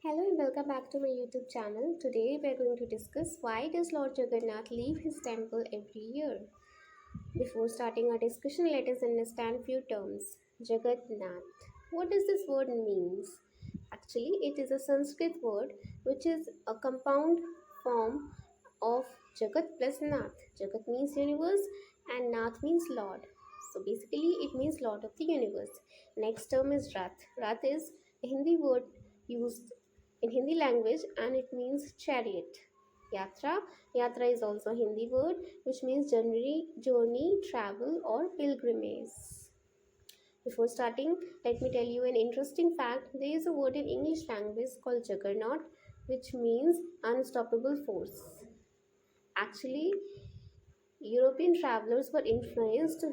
Hello and welcome back to my YouTube channel. Today we are going to discuss why does Lord Jagannath leave his temple every year. Before starting our discussion, let us understand few terms. Jagannath. What does this word means? Actually, it is a Sanskrit word which is a compound form of Jagat plus Nath. Jagat means universe and Nath means Lord. So basically it means Lord of the universe. Next term is Rath. Rath is a Hindi word used in Hindi language and it means chariot. Yatra. Yatra is also a Hindi word which means journey, travel or pilgrimage. Before starting, let me tell you an interesting fact. There is a word in English language called Jagannath which means unstoppable force. Actually, European travelers were influenced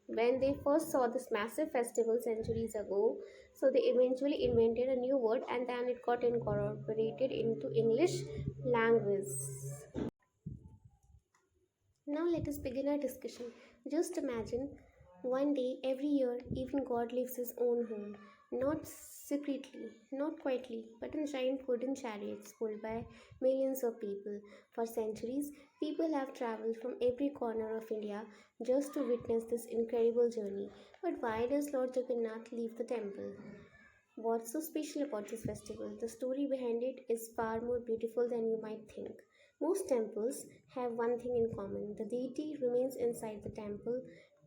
when they first saw this massive festival centuries ago. So they eventually invented a new word and then it got incorporated into English language. Now let us begin our discussion. Just imagine one day every year, even God leaves his own home, not secretly, not quietly, but in giant wooden chariots pulled by millions of people. For centuries, people have traveled from every corner of India just to witness this incredible journey. But why does Lord Jagannath leave the temple? What's so special about this festival? The story behind it is far more beautiful than you might think. Most temples have one thing in common. The deity remains inside the temple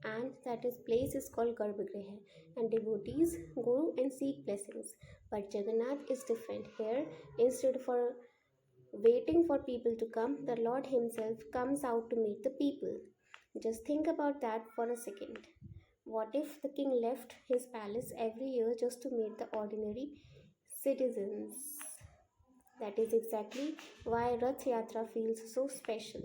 and that is place is called Garbhagriha and devotees go and seek blessings. But Jagannath is different. Here, instead for waiting for people to come, the Lord himself comes out to meet the people. Just think about that for a second. What if the king left his palace every year just to meet the ordinary citizens? That is exactly why Rathyatra feels so special.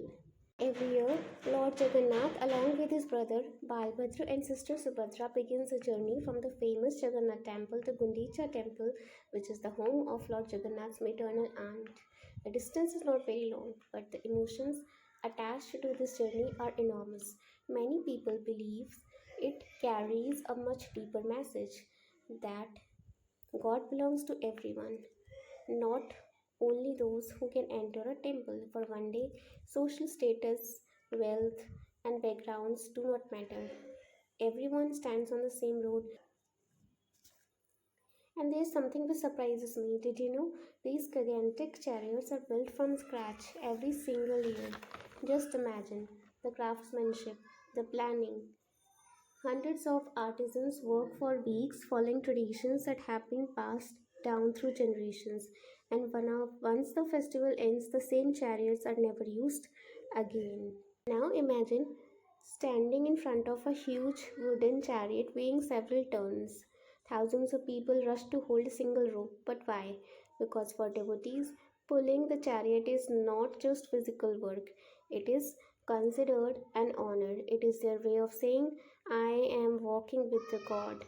Every year, Lord Jagannath, along with his brother Balabhadra and sister Subhadra, begins a journey from the famous Jagannath temple to Gundicha temple, which is the home of Lord Jagannath's maternal aunt. The distance is not very long, but the emotions attached to this journey are enormous. Many people believe it carries a much deeper message that God belongs to everyone, not only those who can enter a temple. For one day, social status, wealth, and backgrounds do not matter. Everyone stands on the same road. And there's something that surprises me. Did you know these gigantic chariots are built from scratch every single year? Just imagine the craftsmanship, the planning. Hundreds of artisans work for weeks following traditions that have been passed down through generations. And once the festival ends, the same chariots are never used again. Now imagine standing in front of a huge wooden chariot weighing several tons. Thousands of people rush to hold a single rope. But why? Because for devotees, pulling the chariot is not just physical work, it is considered an honor. It is their way of saying, I am walking with the God.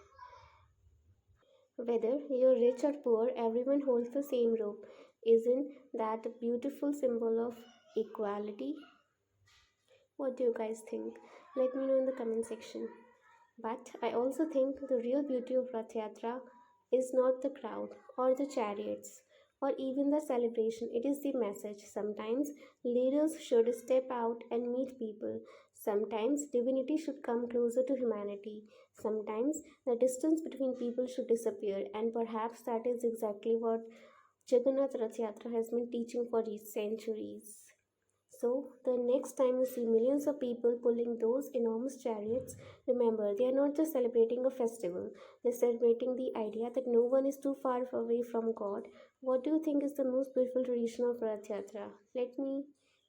Whether you're rich or poor, everyone holds the same rope. Isn't that a beautiful symbol of equality? What do you guys think? Let me know in the comment section. But I also think the real beauty of Rathyatra is not the crowd or the chariots or even the celebration, it is the message. Sometimes leaders should step out and meet people. Sometimes divinity should come closer to humanity. Sometimes the distance between people should disappear, and perhaps that is exactly what Jagannath Rath Yatra has been teaching for centuries. So, the next time you see millions of people pulling those enormous chariots, remember they are not just celebrating a festival, they're celebrating the idea that no one is too far away from God. What do you think is the most beautiful tradition of Rath Yatra? Let me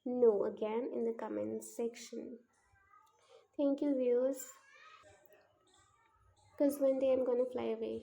know again in the comments section. Thank you, viewers, because one day I'm gonna fly away.